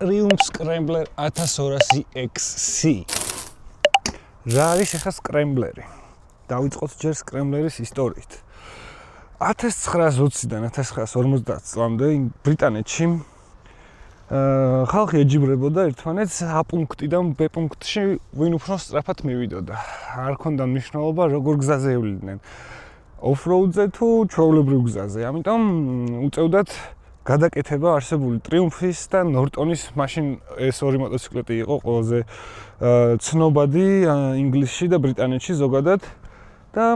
Triumph Scrambler 1200XC. რა არის ახლა სკრემბლერი? დავიწყოთ ჯერ სკრემბლერის ისტორიით. 1920-დან 1950 წლამდე ბრიტანეთში ხალხი ეჯიბრებოდა ერთმანეთს A პუნქტიდან B პუნქტში ვინ უფრო სწრაფად მივიდოდა. არ ქონდა მნიშვნელობა როგორ გზაზე ევლიდნენ. Off-road-ზე თუ ჩვეულებრივ გზაზე. ამიტომ უწევდათ გადაკეთება არსებული ტრიუმფის და ნორტონის მაშინ ეს ორი მოტოციკლეტი იყო ყველაზე ცნობადი ინგლისში და ბრიტანეთში ზოგადად და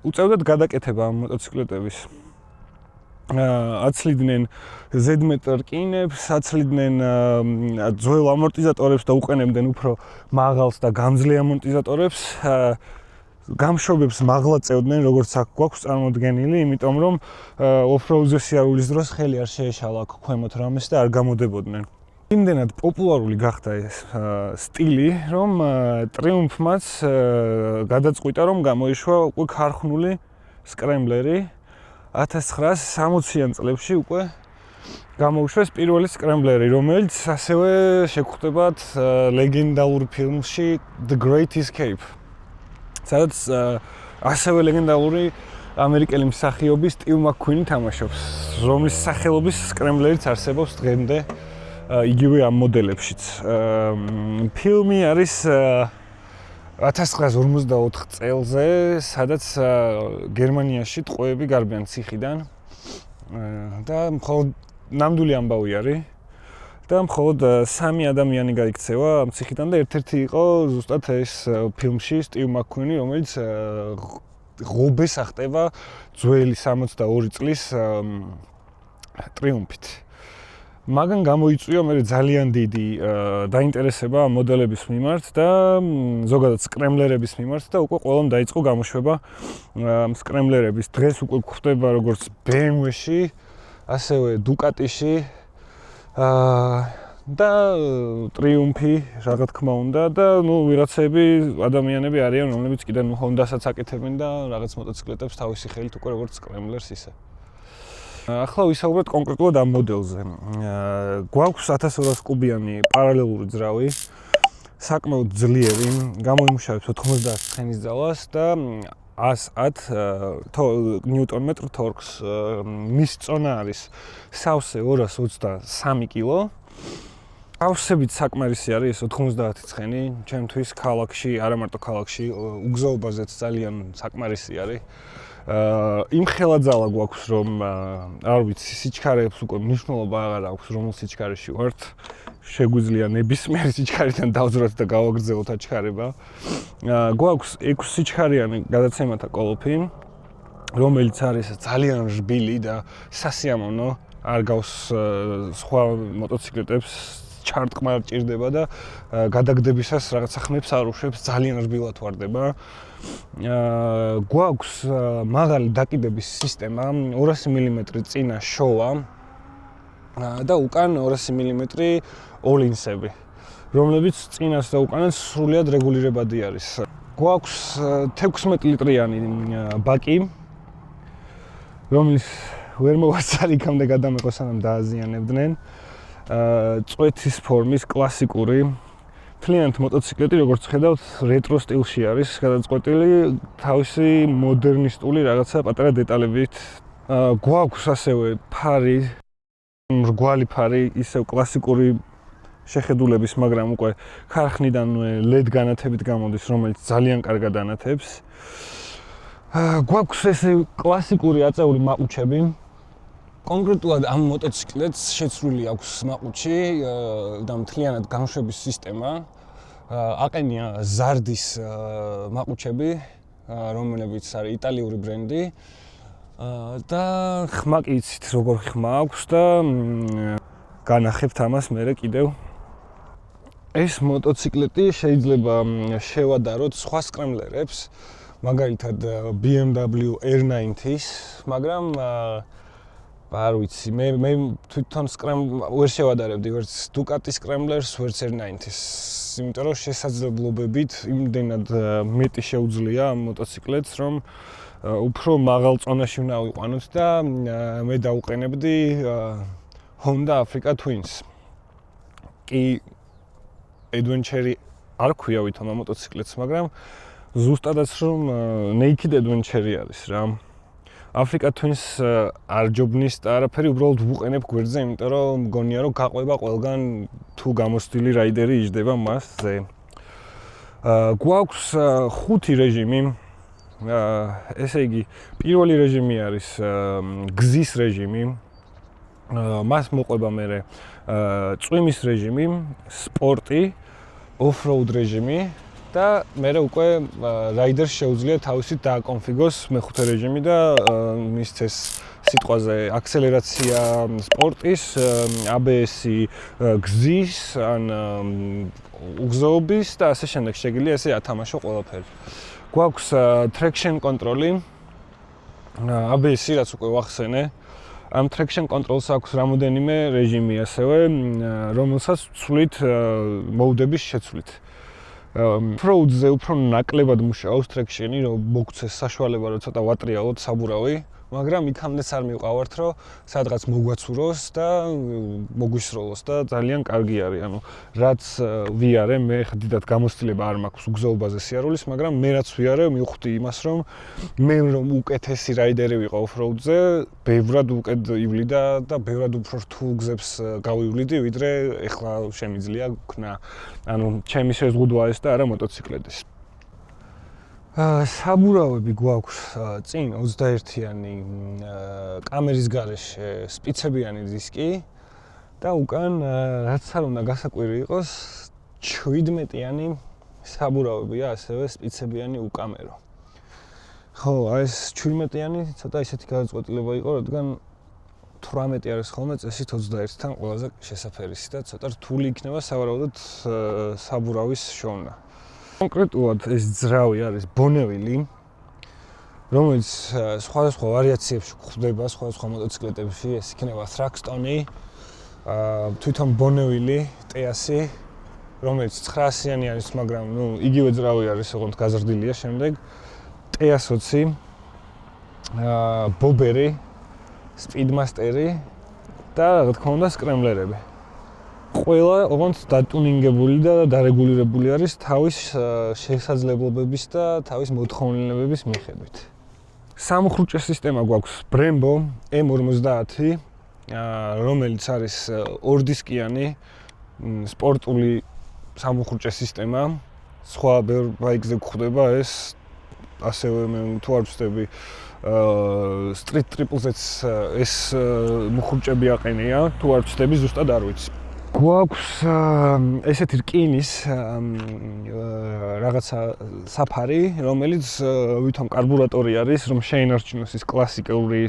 უწევდათ გადაკეთება ამ მოტოციკლეტების. აცლიდნენ ზედმეტ რკინებს, აცლიდნენ ძველ ამორტიზატორებს და უყენებდნენ უფრო მაღალს და გამძლე ამორტიზატორებს. გამშობებს მაღლა წევდნენ, როგორც აქ გვაქვს წარმოდგენილი, იმიტომ რომ off-road-ზე სიარულის დროს ხელი არ შეეშალა აქ ქვემოთ რამეს და არ გამოდებოდნენ. იმდენად პოპულარული გახდა ეს სტილი, რომ ტრიუმფმაც გადაწყვიტა, რომ გამოიშვა უკვე ქარხნული სკრემბლერი 1960-იან წლებში უკვე გამოუშვეს პირველი სკრემბლერი, რომელიც ასევე შეგხვდებათ ლეგენდალურ ფილმში The Great Escape. სადაც ასევე ლეგენდალური ამერიკელი მსახიობი სტივ მაკკვინი თამაშობს, რომლის სახელობის სკრემბლერიც არსებობს დღემდე იგივე ამ მოდელებშიც. ფილმი არის 1954 წელზე, სადაც გერმანიაში ტყვეები გარბიან ციხიდან და მხოლოდ ნამდვილი ამბავი არის. და მხოლოდ 3 ადამიანი გაიქცევა ამ ციხიდან და ერთ-ერთი იყო ზუსტად ეს ფილმში სტივ მაკკვინი, რომელიც ღობეს ახტება ძველი 62 წლის ტრიუმფით. მაგან გამოიწვია მე ძალიან დიდი დაინტერესება მოდელების მიმართ და ზოგადად სკრემბლერების მიმართ და უკვე ყველამ დაიწყო გამოშვება სკრემბლერების. დღეს უკვე გვხვდება როგორც BMW-ში, ასევე Ducati-ში და ტრიუმფი, რა თქმა უნდა და ვიღაცები ადამიანები არიან, რომლებიც კიდე Honda-საც აკეთებენ და რაღაც მოტოციკლეტებს თავისი ხელით უკვე როგორც სკრემბლერს ისე. ახლა ვისაუბროთ კონკრეტულად ამ მოდელზე. გვაქვს 1200 კუბიანი პარალელური ძრავი, საკმაოდ ძლიერი, გამოიმუშავებს 90 ცხენის ძალას და 110 ნიუტონ-მეტრ თორქს. მის წონა არის სავსე 223 კილო. ავსებით საკმარისი არის 90 ცხენი, ჩემთვის ქალაქში, არა მარტო ქალაქში, უგზაობაზეც ძალიან საკმარისი არის. იმ ხელაძალა გვაქვს, რომ არ ვიცი, სიჩქარეებს უკვე მნიშვნელობა აღარ აქვს, რომელ სიჩქარეში ვართ. შეგვიძლია ნებისმიერი სიჩქარიდან დავძვრათ და გავაგრძელოთ აჩქარება. გვაქვს 6 სიჩქარიანი გადაცემათა კოლოფი, რომელიც არის ძალიან რბილი და სასიამოვნო, არ გავს სხვა მოტოციკლეტებს, ჩარტყმა არ ჭირდება და გადაგდებისას რაღაცა ხმებს არ უშვებს, ძალიან რბილად ვარდება. გვაქვს მაღალი დაკიდების სისტემა, 200 მმ წინა შოვა და უკან 200 მმ ოლინსები, რომლებიც წინას და უკანაც სრულად რეგულირებადი არის. გვაქვს 16 ლიტრიანი ბაკი, რომლის ვერ მოვაცალ იქამდე გადამეყო სანამ დააზიანებდნენ. წვეთის ფორმის კლასიკური მთლიანად მოტოციკლეტი, როგორც ხედავთ, რეტრო სტილში არის გადაწყვეტილი, თავისი მოდერნისტული რაღაცა პატარა დეტალებით. გვაქვს ასევე ფარი, მრგვალი ფარი, ისევ კლასიკური შეხედულების, მაგრამ უკვე ქარხნიდანვე LED განათებით გამოდის, რომელიც ძალიან კარგად ანათებს. გვაქვს ესე კლასიკური აწეული მაყუჩები. კონკრეტულად ამ მოტოციკლეტს შეცვლილი აქვს მაყუჩი და მთლიანად გამშვების სისტემა. აყენია ზარდის მაყუჩები, რომლებიც არის იტალიური ბრენდი. და ხმა კი იცით როგორ ხმა აქვს და განახებთ ამას მერე კიდევ. ეს მოტოციკლეტი შეიძლება შევადაროთ სხვა სკრემბლერებს, მაგალითად BMW R90-ს, მაგრამ არ ვიცი, მე თვითონ ვერ შევადარებდი ვერც Ducati სკრემბლერს, ვერც R90-ს, იმიტომ რომ შესაძლებლობებით იმდენად მეტი შეუძლია ამ მოტოციკლეტს, რომ უფრო მაღალ წონაში უნდა ვიყვანოთ და მე დავუყენებდი Honda Africa Twins. კი adventure არ ქვია ვითომ ამ მოტოციკლეთს, მაგრამ ზუსტადაც რომ naked adventure არის რა. Africa Twins არ ჯობნის და არაფერი, უბრალოდ ვუყენებ გვერდზე, იმიტომ რომ მგონია რომ გაყვება ყველგან თუ გამოსტილი რაიდერი იჯდება მასზე. გვაქვს 5 რეჟიმი. ესე იგი, პირველი რეჟიმი არის გზის რეჟიმი. მას მოყვება მერე წვიმის რეჟიმი, სპორტი, off-road რეჟიმი და მერე უკვე რაიდერს შეუძლია თავისით დააკონფიგოს მეხუთე რეჟიმი და მისცეს სიტყვაზე აქსელერაცია სპორტის, ABS-ი გზის, ან უგზოობის და ასე შემდეგ შეგიძლია ესე ათამაშო ყველაფერი. გვაქვს traction control-ი, ABS-ი რაც უკვე ვახსენე. Am traction control-ს აქვს რამოდენიმე რეჟიმი ასევე, რომელსაც ვცვლით მოდების შეცვლით. Off-road-ზე უფრო ნაკლებად მუშაობს traction-ი, რომ მოგცეს საშუალება, რომ ცოტა ვატრიალოთ საბურავი, მაგრამ იქამდეც არ მივყავართ, რომ სადღაც მოგვაცუროს და მოგვისროლოს და ძალიან კარგი არის. ანუ რაც ვიარე, მე ხდიდად გამოცდილება არ მაქვს უგზოობაზე სიარულის, მაგრამ მე რაც ვიარე, მივხვდი იმას, რომ მე რომ უკეთესი რაიდერი ვიყო off-road-ზე, ბევრად უკეთ ივლიდა და ბევრად უფრო რთულ გზებს გავივლიდი, ვიდრე ეხლა შემიძლია ვქნა. ანუ ჩემი შეზღუდვა ეს და არა მოტოციკლეთის. საბურავები გვაქვს წინ 21-იანი კამერის გარეშე სპიცებიანი დისკი და უკან რაც არ უნდა გასაკვირი იყოს 17-იანი საბურავებია ასევე სპიცებიანი უკამერო. ხო, ეს 17-იანი ცოტა ისეთი გადაწყვეტილება იყო, რადგან 18 არის ხოლმე წესით 21-თან ყველაზე შესაფერისი და ცოტა რთული იქნება სავარაუდოდ საბურავის შოვნა. Კონკრეტულად ეს ძრავი არის ბონევილი, რომელიც სხვადასხვა ვარიაციებში გვხვდება სხვადასხვა მოტოციკლეტებში, ეს იქნება Thruxton-ი, თვითონ ბონევილი, ტეასი, რომელიც 900-იანი არის, მაგრამ იგივე ძრავი არის, ოღონდ გაზრდილია შემდეგ, ტეას-20, ბობერი, Speedmaster-ი და რა თქმა უნდა სკრემბლერები. ყველა ოღონდ დატუნინგებული და დარეგულირებული არის თავის შესაძლებლობების და თავის მოთხოვნილებების მიხედვით. სამუხრუჭე სისტემა გვაქვს Brembo M50, რომელიც არის ორდისკიანი სპორტული სამუხრუჭე სისტემა. სხვა ბევრ ბაიკზე გვხვდება ეს, ასევე მე თუ არ ვცდები Street Triple-ზეც ეს მუხრუჭები აყენია, თუ არ ვცდები ზუსტად არ ვიცი. გვაქვს ესეთი რკინის რაღაცა საფარი, რომელიც ვითომ კარბურატორი არის, რომ შეინარჩუნოს ის კლასიკური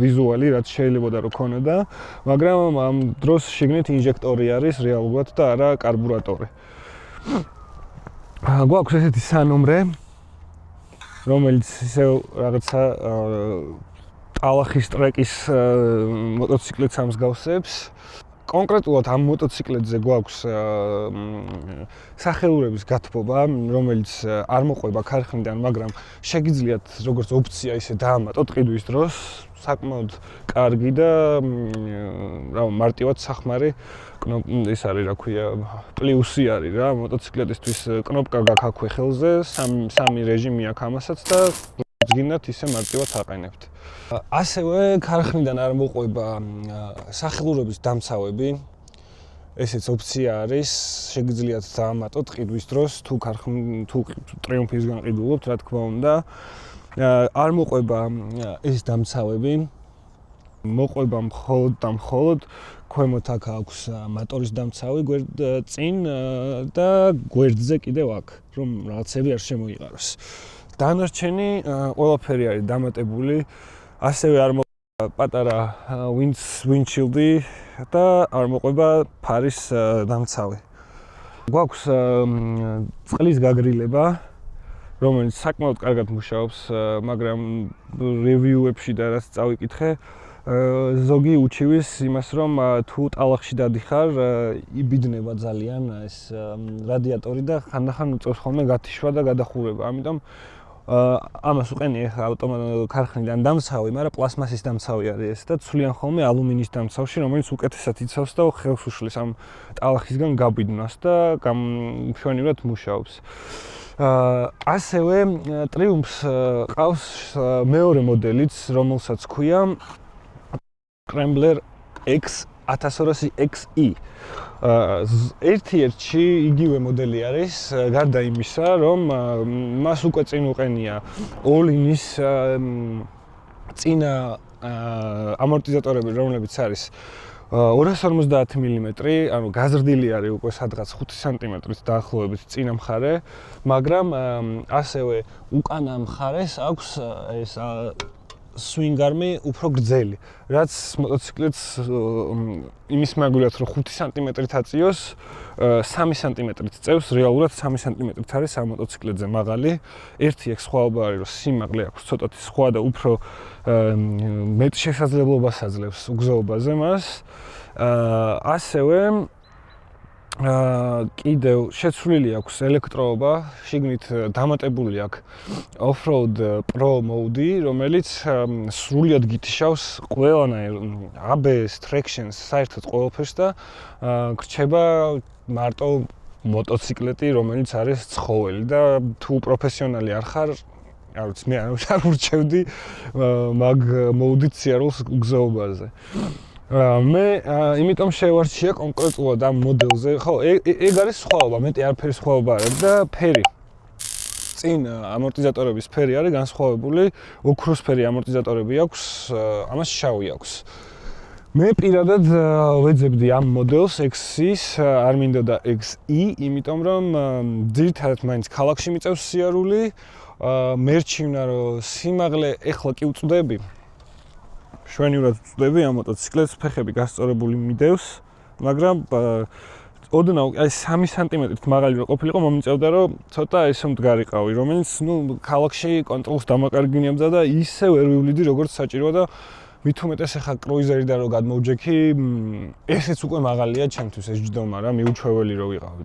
ვიზუალი, რაც შეიძლება და რო ქონოდა, მაგრამ ამ დროს შიგნით ინჟექტორი არის რეალურად და არა კარბურატორი. გვაქვს ესეთი სანომრე, რომელიც ისევ რაღაცა ტალახის ტრეკის მოტოციკლეთს ამსგავსებს. კონკრეტულად ამ მოტოციკლეთზე გვაქვს სახელურების გათბობა, რომელიც არ მოყვება ქარხნიდან, მაგრამ შეგიძლიათ როგორც ოფცია ისე დაამატოთ ყიდვის დროს, საკმაოდ კარგი და მარტივად სახმარი ეს არის, რა ქვია, პლუსი არის რა, მოტოციკლეტისთვის კნოპკა გაქვს აქვე ხელზე, სამი რეჟიმი აქვს ამასაც და გინდათ ისე მარტივად აყენებთ. ასევე ქარხნიდან არ მოყვება სახელურების დამცავები. ესეც ოფცია არის, შეგიძლიათ დაამატოთ ყიდვის დროს, თუ ტრიუმფისგან ყიდულობთ, რა თქმა უნდა. არ მოყვება ეს დამცავები. მოყვება მხოლოდ და მხოლოდ ქვემოთ აქ აქვს მოტორის დამცავი წინ და გვერდზე კიდევ აქვს, რომ რაღაცები არ შემოიყაროს. დანარჩენი ყველაფერი არის დამატებული. ასევე არ მოყვება პატარა windshield-ი და არ მოყვება ფარის დამცავი. გვაქვს წყლის გაგრილება, რომელიც საკმაოდ კარგად მუშაობს, მაგრამ რევიუებში და რაც წავიკითხე, ზოგი უჩივის იმას, რომ თუ ტალახში დადიხარ, იბიძნება ძალიან ეს რადიატორი და ხანდახან უწევს ხოლმე გათიშვა და გადახურება. ამიტომ ამას უყენია ხა ქარხნიდან დამცავი, მაგრამ პლასმასის დამცავი არის ეს და ცვლიან ხოლმე ალუმინის დამცავში, რომელიც უკეთესად იცავს და ხელს უშლის ამ ტალახისგან გაბიდნას და მშვენივრად მუშაობს. ასევე ტრიუმფს ყავს მეორე მოდელიც, რომელსაც ქვია Scrambler X 1200 XE. ერთ-ერთი იგივე მოდელი არის, გარდა იმისა, რომ მას უკვე წინ უყენია all-in-ის წინა ამორტიზატორები, რომლებიც არის 250 მმ, ანუ გაზრდილი არის უკვე სადღაც 5 სანტიმეტრით დაახლოებით წინა მხარე, მაგრამ ასევე უკანა მხარეს აქვს ეს swing-arm-ი უფრო გრძელი, რაც მოტოციკლეთს იმის მაგურად რომ 5 სანტიმეტრით აწიოს, 3 სანტიმეტრით წევს, რეალურად 3 სანტიმეტრით არის ამ მოტოციკლეთზე მაღალი. ერთი ეგ სხვაობა არის, რომ სიმაღლე აქვს ცოტათი სხვა და უფრო მეტ შესაძლებლობას აძლევს უგზაობაზე მას. ასევე კიდევ შეცვლილი აქვს ელექტროობა, შიგნით დამატებული აქვს off-road pro mode, რომელიც სრულად გითიშავს ყველანაირ ABS, traction, საერთოდ ყველაფერს და გრჩება მარტო მოტოციკლეტი, რომელიც არის ცხოველი და თუ პროფესიონალი არ ხარ, არ ვიცი, მე არ ურჩევდი მაგ mode-ით სიარულს უგზაობაზე. მე იმიტომ შევარჩია კონკრეტულად ამ მოდელზე. ხო, ეგ არის სხვაობა, მეტი არაფერი სხვაობა არ არის და ფერი. წინ ამორტიზატორების ფერი არის განსხვავებული, ოქროსფერი ამორტიზატორები აქვს, ამას შავი აქვს. მე პირადად ვეძებდი ამ მოდელს X-ის, არ მინდა და XE, იმიტომ რომ ძირითადად მაინც ქალაქში მიწევს სიარული, მერჩივნა რომ სიმაღლე ეხლა კი უწვდები. შვენივრად ვწვდები ამ მოტოციკლებს, ფეხები გასწორებული მიდევს, მაგრამ ოდნავ აი 3 სანტიმეტრით მაღალი რო ყოფილიყო, მომიწევდა რომ ცოტა ესე მდგარიყავი, რომელიც ქალაქში კონტროლს დამაკარგინებდა და ისე ვერ ვივლიდი როგორც საჭიროა და მით უმეტეს ახლა კრუიზერიდან რო გადმოვჯექი, ესეც უკვე მაღალია ჩემთვის ეს ჯდომა რა, მიუჩვეველი რო ვიყავი.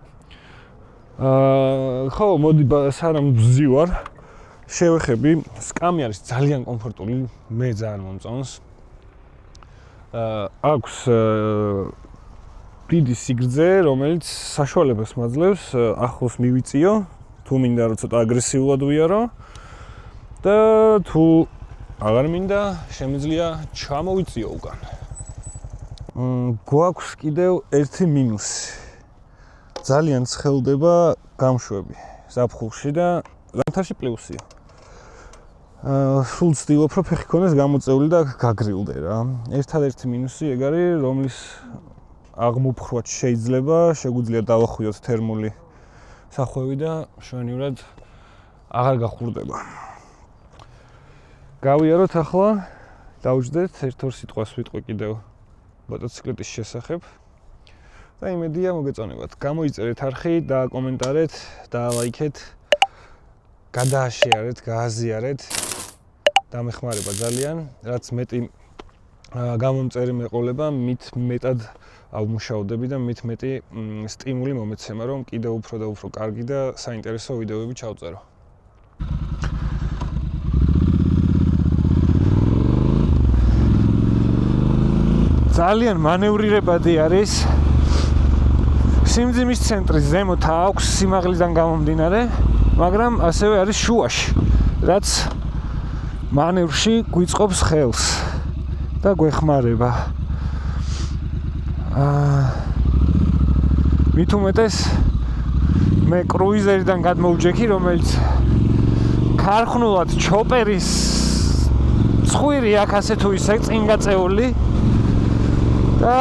ხო, მოდი სანამ ვზივარ, შევეხები, სკამი არის ძალიან კომფორტული, მე ძალიან მომწონს. აქვს დიდი სიგრძე, რომელიც საშუალებას მაძლევს ახლოს მივიწიო, თუ მინდა რომ ცოტა აგრესიულად ვიარო და თუ აღარ მინდა, შემიძლია ჩამოვიწიო უკან. გვაქვს კიდევ ერთი მინუსი. ძალიან ცხელდება გამშვები ზაფხულში და ზამთარში პლუსია. სულ ვცდილობ, რომ ფეხი ქონდეს გამოწეული და გაგრილდე რა. ერთადერთი მინუსი ეგ არის, რომლის აღმოფხვრაც შეიძლება, შეგვიძლია დავახვიოთ თერმული სახვევი და შვენივრად აღარ გახურდება. გავიაროთ ახლა, დავჯდეთ, ერთ-ორ სიტყვას ვიტყვი კიდევ მოტოციკლეტის შესახებ. და იმედია მოგეწონებათ. გამოიწერეთ არხი, დააკომენტარეთ, დაალაიქეთ, გადააშიარეთ, გააზიარეთ. დამეხმარება ძალიან, რაც მეტი გამომწერი მეყოლება, მით მეტად ავმუშაოდები და მით მეტი სტიმული მომეცემა, რომ კიდევ უფრო და უფრო კარგი და საინტერესო ვიდეოები ჩავწერო. ძალიან მანევრირებადი არის. სიმძიმის ცენტრი ზემოთ აქვს სიმაღლიდან გამომდინარე, მაგრამ ასევე არის შუაში, რაც მანევრში გვიწყობს ხელს და გვეხმარება. მით უმეტეს მე კრუიზერიდან გადმოვჯექი, რომელიც ქარხნულად ჩოპერის ცხვირი აქ ასე თუ ისე წინ გაწეული და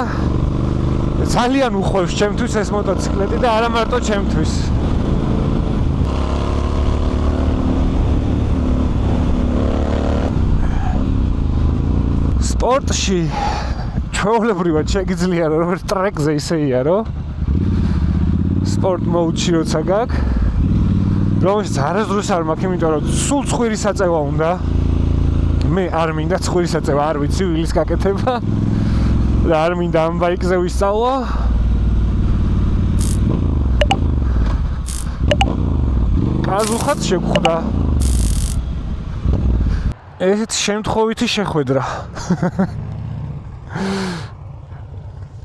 ძალიან უხვევს ჩემთვის ეს მოტოციკლეტი და არა მარტო ჩემთვის. სპორტში ჩვეულებრივად შეგიძლია რომ ტრეკზე ისე იარო. სპორტ მოდში როცა გაქვს, რომელშიც არასდროს არ მაქვს, იმიტომ რომ სულ ცხვირის აწევა უნდა. მე არ მინდა ცხვირის აწევა, არ ვიცი ვილის გაკეთება. და არ მინდა ამ ბაიკზე ვისწავლო. კაზუხაც შეგხვდა. ესეთ შემთხვევითი შეხვედრა.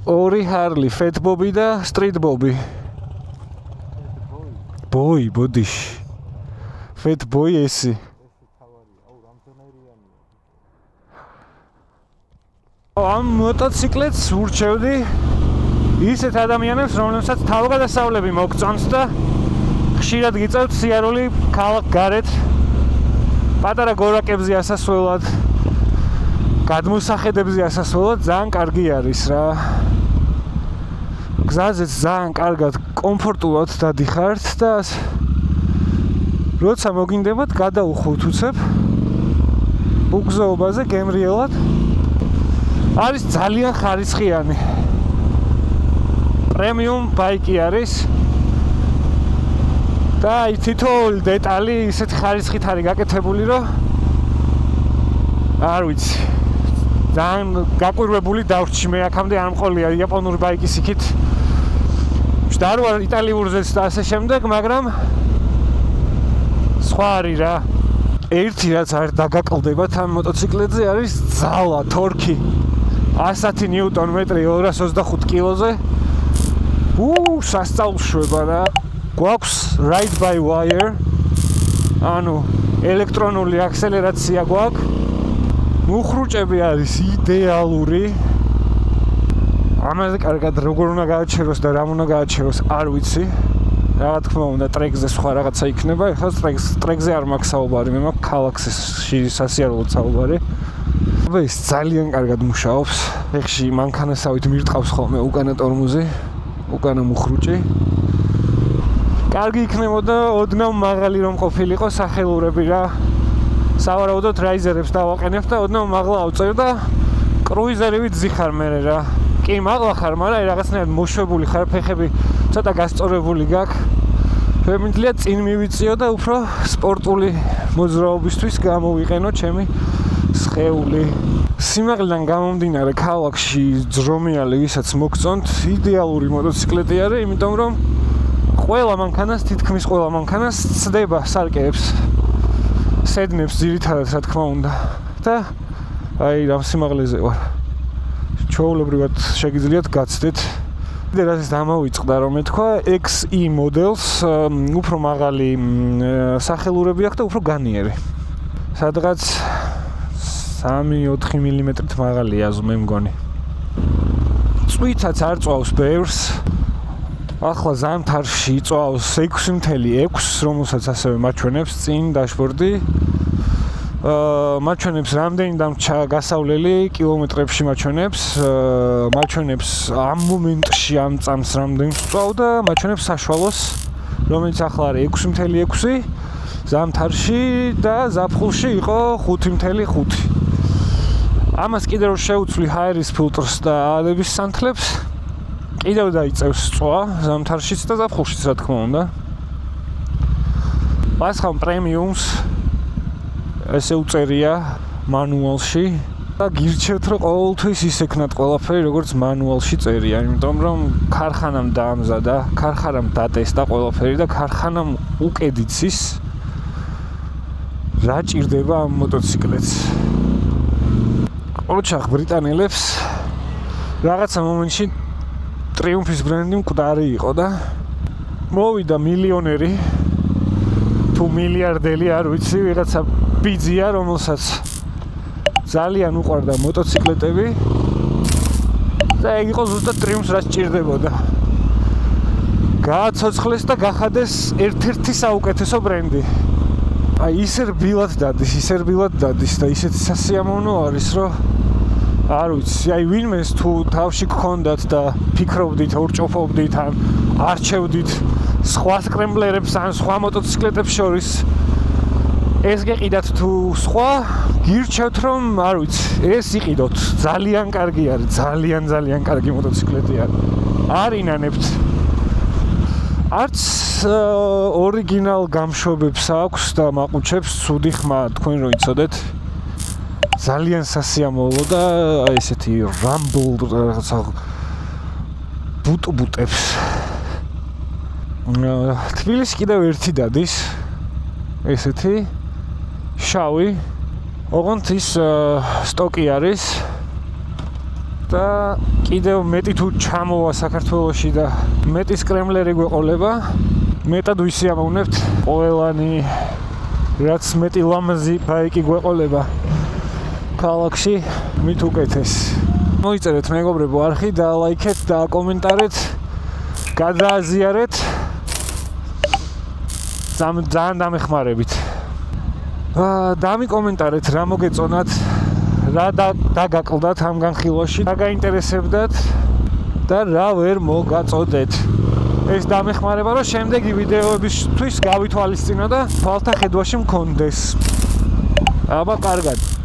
ორი ჰარლი, Fat Bobby და Street Bobby. Boy, ბოდიში. Fat Boy ესი. ამ მოტოციკლეთს ურჩევდი ისეთ ადამიანებს, რომლებსაც თავგადასავლები მოგწონს და ხშირად გიწევთ სიარული ქალაქ გარეთ, პატარა გორაკებზე ასასვლელად, გადმოსახედებზე ასასვლელად ძალიან კარგი არის რა. გზაზეც ძალიან კარგად, კომფორტულად დადიხართ და როცა მოგინდებათ, გადაუხვევთ უცებ უგზაობაზე გემრიელად. არის ძალიან ხარისხიანი. პრემიუმ ბაიკი არის. და თითოეული დეტალი ისეთ ხარისხით არის გაკეთებული, რომ არ ვიცი. ძალიან გაკვირვებული დავრჩი მე აქამდე არ მყოლია იაპონური ბაიკის იქით. არ ვარ იტალიურზეც და ასე შემდეგ, მაგრამ სხვა არის რა. ერთი რაც არ დაგაკლდებათ ამ მოტოციკლებზე არის ძალა, თორქი. 110 ნიუტონ-მეტრი 225 კილოზე. სასწაულშვება რა. გვაქვს ride by wire. ანუ ელექტრონული აქსელერაცია გვაქვს. მუხრუჭები არის იდეალური. ამაზე კარგად როგორ უნდა გააჩეროს და რამ უნდა გააჩეროს არ ვიცი. რა თქმა უნდა ტრეკზე სხვა რაღაცა იქნება. ეხლა ტრეკზე არ მაქვს საუბარი, მე მაქვს ქალაქში სასიარულო საუბარი. ეს ძალიან კარგად მუშაობს. ეხში მანქანასავით მირტყავს ხოლმე უკანა ტორმოზი, უკანა მუხრუჭი. კარგი იქნებოდა ოდნავ მაღალი რომ ყოფილიყო სახელურები რა. სავარაუდოდ რაიზერებს დავაყენებ და ოდნავ მაღლა ავწევ და კრუიზერივით ზიხარ მე რა. კი მაღლა ხარ, მაგრამ რაღაცნაირად მოშვებული ხარ, ფეხები ცოტა გასწორებული გაქვს. შემიძლია წინ მივიწიო და უფრო სპორტული მოძრაობისთვის გამოვიყენო ჩემი სხეული. სიმაღლიდან გამომდინარე ქალაქში ძრომიალი ვისაც მოგწონთ, იდეალური მოტოციკლეტი არის, იმიტომ რომ თითქმის ყველა მანქანას ცდება სარკეებს. სედნებს ძირითადად რა თქმა უნდა. და აი რამ სიმაღლეზე ვარ. ჩვეულებრივად შეგიძლიათ გაცდეთ. დერაზის დამოვიწყდა რომ ეთქვა XE მოდელს უფრო მაღალი სახელურები აქვს და უფრო განიერი. სადღაც 3-4 მმ-ით მაღალია ზმე მგონი. წვითაც არ წვავს ბევრს. ახლა ზამთარში იწვავს 6.6, რომელსაც ასევე მაჩვენებს წინ დაშბორდი. მაჩვენებს რამდენი დამრჩა გასავლელი კილომეტრებში მაჩვენებს. მაჩვენებს ამ მომენტში ამ წამს რამდენი წვავ და მაჩვენებს საშუალოს, რომელიც ახლა არის 6.6 ზამთარში და ზაფხულში იყო 5.5. ამას კიდევ რომ შევუცვლი ჰაერის ფილტრს და ალების სანთლებს, კიდევ დაიწევს წვა ზამთარშიც და ზაფხულშიც რა თქმა უნდა. პასხამ პრემიუმს ესე უწერია მანუალში და გირჩევთ რომ ყოველთვის ისექნათ ყველაფერი როგორც მანუალში წერია, იმიტომ რომ ქარხანამ დაამზადა, ქარხანამ დატესტა ყველაფერი და ქარხანამ უკედ იცის რა ჭირდება ამ მოტოციკლეთს. ოჩახ ბრიტანელებს რაღაცა მომენტში ტრიუმფის ბრენდი მკვდარი იყო და მოვიდა მილიონერი თუ მილიარდელი არ ვიცი, ვიღაცა ბიძია, რომელსაც ძალიან უყვარდა მოტოციკლეტები და ეგ იყო ზუსტად ტრიუმფს რაც ჭირდებოდა. გააცოცხლეს და გახადეს ერთ-ერთი საუკეთესო ბრენდი. აი ისე რბილად დადის და ისეთი სასიამოვნო არის, რომ არ ვიცი, აი ვინმეს თუ თავში გქონდათ და ფიქრობდით, ურჭოფობდით ან არჩევდით სხვა სკრემბლერებს ან სხვა მოტოციკლეტებს შორის ეს გეყიდათ თუ სხვა, გირჩევთ რომ არ ვიცი, ეს იყიდოთ. ძალიან კარგი არის, ძალიან კარგი მოტოციკლეტი არის. არ ინანებთ. არც ორიგინალ გამშვებებს აქვს და მაყუჩებს ცუდი ხმა, თქვენ რო იცოდეთ. ძალიან სასიამოვნო და ესეთი რამბლ რაღაცა ბუტებს. თბილისში კიდევ ერთი დადის. ესეთი შავი ოღონდ ის სტოკი არის და კიდევ მეტი თუ ჩამოვა საქართველოში და მეტის კრემლერი გვეყოლება, მეტად ვისიამოვნებთ ყოველანი რაც მეტი ლამაზი ბაიკი გვეყოლება ქალაქში, მით უკეთეს. მოიწერეთ მეგობრებო არხი და ლაიქეთ და კომენტარეთ, გადააზიარეთ. ძალიან დამეხმარებით. დამიკომენტარეთ რა მოგეწონათ, რა დაგაკლდათ ამ განხილვაში, რა გაინტერესებდათ და რა ვერ მოგაწოდეთ. ეს დამეხმარება რომ შემდეგი ვიდეოებისთვის გავითვალისწინო და თვალთა ხედვაში მქონდეს. აბა კარგად.